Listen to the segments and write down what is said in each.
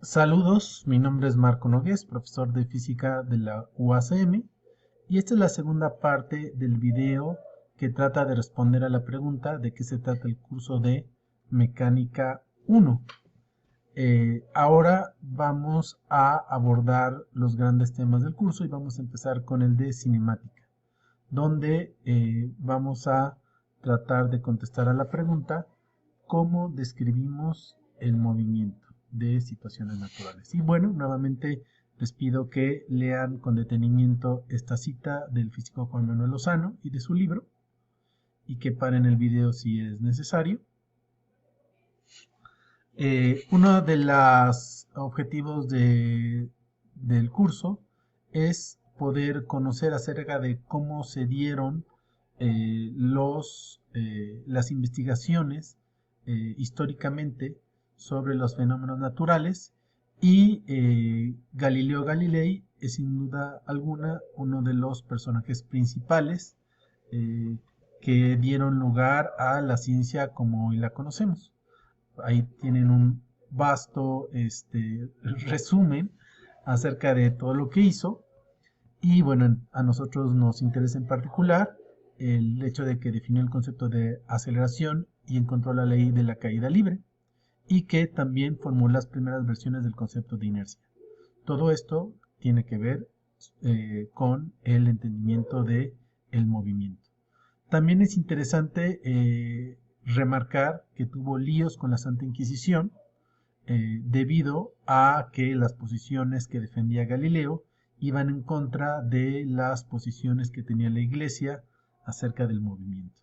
Saludos, mi nombre es Marco Nogués, profesor de física de la UACM, y esta es la segunda parte del video que trata de responder a la pregunta de qué se trata el curso de Mecánica 1. Ahora vamos a abordar los grandes temas del curso y vamos a empezar con el de cinemática, donde vamos a tratar de contestar a la pregunta cómo describimos el movimiento de situaciones naturales. Y bueno, nuevamente les pido que lean con detenimiento esta cita del físico Juan Manuel Lozano y de su libro, y que paren el video si es necesario. Uno de los objetivos del curso es poder conocer acerca de cómo se dieron las investigaciones históricamente sobre los fenómenos naturales, y Galileo Galilei es sin duda alguna uno de los personajes principales eh, que dieron lugar a la ciencia como hoy la conocemos. Ahí tienen un vasto resumen acerca de todo lo que hizo. Y bueno, a nosotros nos interesa en particular el hecho de que definió el concepto de aceleración y encontró la ley de la caída libre, y que también formuló las primeras versiones del concepto de inercia. Todo esto tiene que ver con el entendimiento de el movimiento. También es interesante remarcar que tuvo líos con la Santa Inquisición debido a que las posiciones que defendía Galileo iban en contra de las posiciones que tenía la Iglesia acerca del movimiento.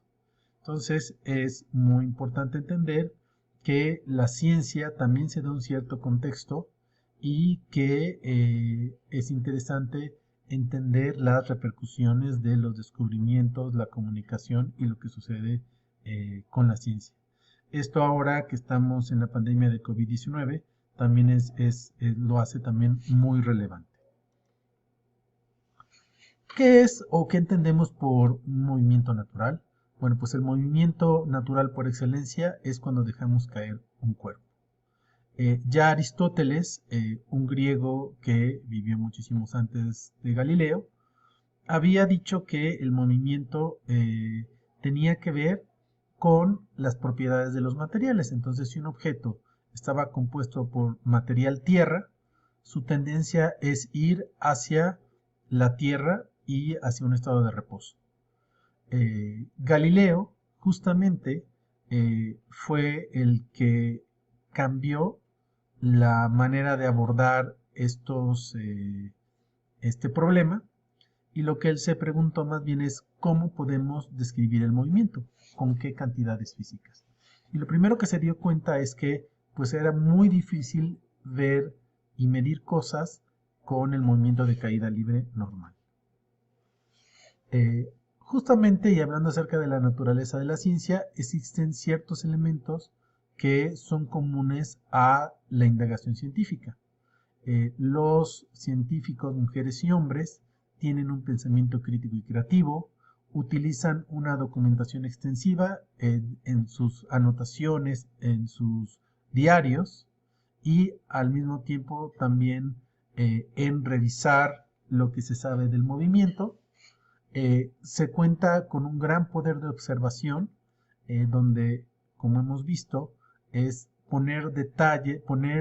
Entonces es muy importante entender que la ciencia también se da un cierto contexto, y que es interesante entender las repercusiones de los descubrimientos, la comunicación y lo que sucede con la ciencia. Esto ahora que estamos en la pandemia de COVID-19 también lo hace también muy relevante. ¿Qué es o qué entendemos por un movimiento natural? Bueno, pues el movimiento natural por excelencia es cuando dejamos caer un cuerpo. Ya Aristóteles, un griego que vivió muchísimos antes de Galileo, había dicho que el movimiento tenía que ver con las propiedades de los materiales. Entonces, si un objeto estaba compuesto por material tierra, su tendencia es ir hacia la tierra y hacia un estado de reposo. Galileo justamente fue el que cambió la manera de abordar este problema, y lo que él se preguntó más bien es cómo podemos describir el movimiento, con qué cantidades físicas. Y lo primero que se dio cuenta es que pues era muy difícil ver y medir cosas con el movimiento de caída libre normal. Justamente, y hablando acerca de la naturaleza de la ciencia, existen ciertos elementos que son comunes a la indagación científica. Los científicos, mujeres y hombres, tienen un pensamiento crítico y creativo, utilizan una documentación extensiva en sus anotaciones, en sus diarios, y al mismo tiempo también en revisar lo que se sabe del movimiento. Se cuenta con un gran poder de observación, donde, como hemos visto, es poner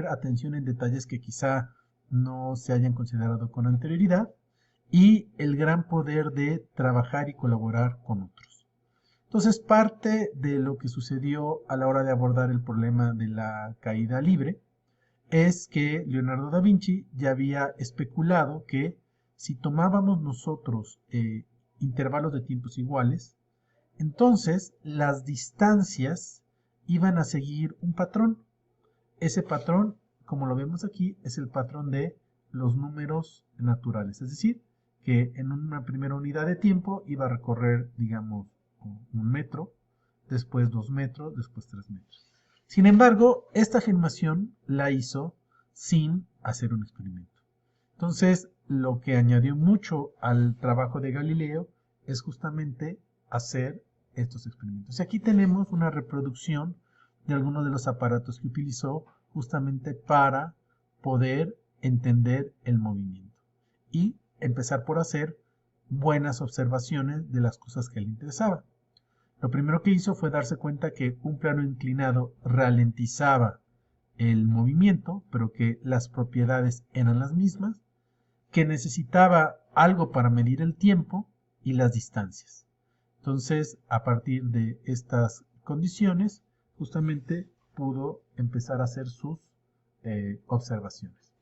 atención en detalles que quizá no se hayan considerado con anterioridad, y el gran poder de trabajar y colaborar con otros. Entonces, parte de lo que sucedió a la hora de abordar el problema de la caída libre es que Leonardo da Vinci ya había especulado que si tomábamos nosotros intervalos de tiempos iguales, entonces las distancias iban a seguir un patrón. Ese patrón, como lo vemos aquí, es el patrón de los números naturales, es decir, que en una primera unidad de tiempo iba a recorrer, digamos, 1 metro, después 2 metros, después 3 metros. Sin embargo, esta afirmación la hizo sin hacer un experimento. Entonces, lo que añadió mucho al trabajo de Galileo es justamente hacer estos experimentos. Y aquí tenemos una reproducción de algunos de los aparatos que utilizó justamente para poder entender el movimiento y empezar por hacer buenas observaciones de las cosas que le interesaban. Lo primero que hizo fue darse cuenta que un plano inclinado ralentizaba el movimiento, pero que las propiedades eran las mismas, que necesitaba algo para medir el tiempo y las distancias. Entonces, a partir de estas condiciones, justamente pudo empezar a hacer sus observaciones.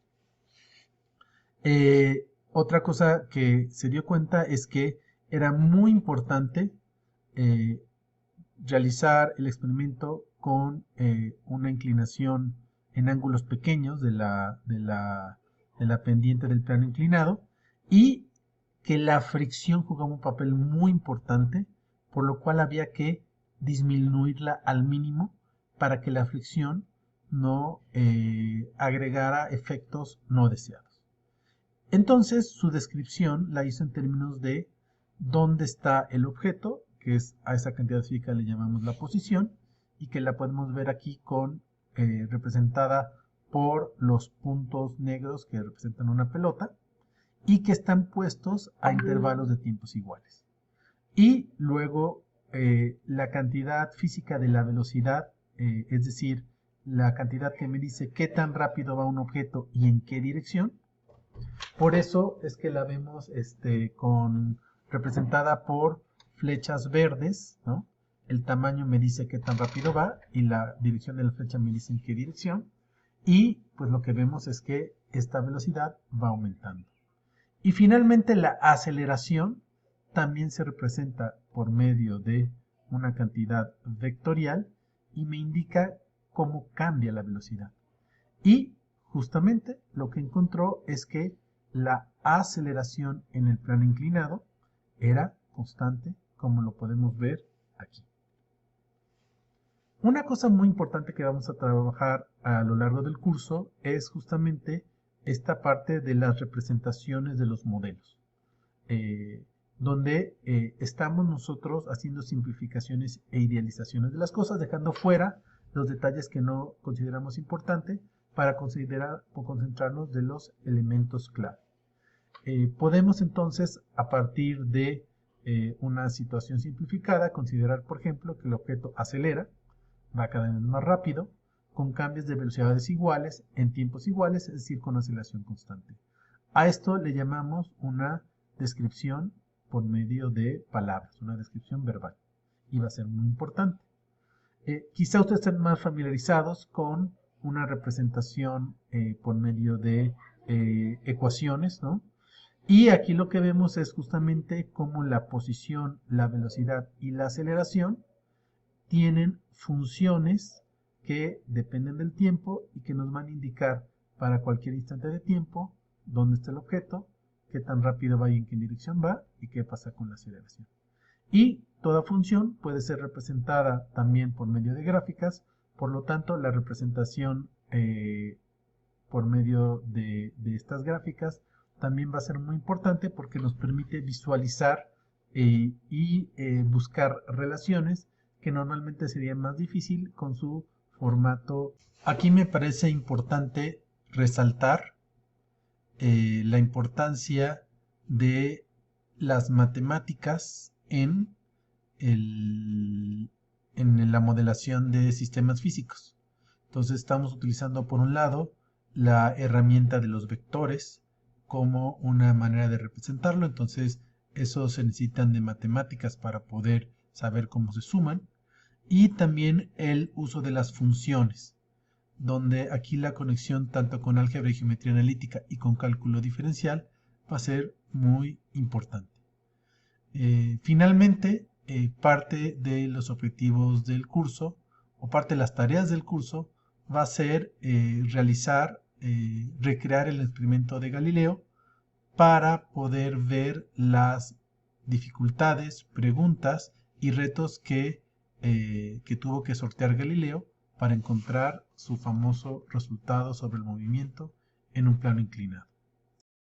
Otra cosa que se dio cuenta es que era muy importante realizar el experimento con una inclinación en ángulos pequeños de la pendiente del plano inclinado y que la fricción jugaba un papel muy importante, por lo cual había que disminuirla al mínimo para que la fricción no agregara efectos no deseados. Entonces su descripción la hizo en términos de dónde está el objeto, que es a esa cantidad física le llamamos la posición, y que la podemos ver aquí con representada por los puntos negros que representan una pelota y que están puestos a intervalos de tiempos iguales. Y luego la cantidad física de la velocidad, es decir, la cantidad que me dice qué tan rápido va un objeto y en qué dirección. Por eso es que la vemos representada por flechas verdes, ¿no? El tamaño me dice qué tan rápido va y la dirección de la flecha me dice en qué dirección. Y pues lo que vemos es que esta velocidad va aumentando. Y finalmente la aceleración también se representa por medio de una cantidad vectorial y me indica cómo cambia la velocidad. Y justamente lo que encontró es que la aceleración en el plano inclinado era constante, como lo podemos ver aquí. Una cosa muy importante que vamos a trabajar a lo largo del curso es justamente esta parte de las representaciones de los modelos, donde estamos nosotros haciendo simplificaciones e idealizaciones de las cosas, dejando fuera los detalles que no consideramos importantes para concentrarnos de los elementos clave. Podemos entonces, a partir de una situación simplificada, considerar, por ejemplo, que el objeto acelera, va cada vez más rápido, con cambios de velocidades iguales, en tiempos iguales, es decir, con aceleración constante. A esto le llamamos una descripción por medio de palabras, una descripción verbal, y va a ser muy importante. Quizá ustedes estén más familiarizados con una representación por medio de ecuaciones, ¿no? Y aquí lo que vemos es justamente cómo la posición, la velocidad y la aceleración tienen funciones que dependen del tiempo y que nos van a indicar para cualquier instante de tiempo dónde está el objeto, qué tan rápido va y en qué dirección va y qué pasa con la aceleración. Y toda función puede ser representada también por medio de gráficas, por lo tanto la representación por medio de estas gráficas también va a ser muy importante porque nos permite visualizar y buscar relaciones que normalmente sería más difícil con su formato. Aquí me parece importante resaltar la importancia de las matemáticas en la modelación de sistemas físicos. Entonces estamos utilizando por un lado la herramienta de los vectores como una manera de representarlo. Entonces esos se necesitan de matemáticas para poder saber cómo se suman, y también el uso de las funciones, donde aquí la conexión tanto con álgebra y geometría analítica y con cálculo diferencial va a ser muy importante. Finalmente, parte de los objetivos del curso o parte de las tareas del curso va a ser recrear el experimento de Galileo para poder ver las dificultades, preguntas y retos que tuvo que sortear Galileo para encontrar su famoso resultado sobre el movimiento en un plano inclinado.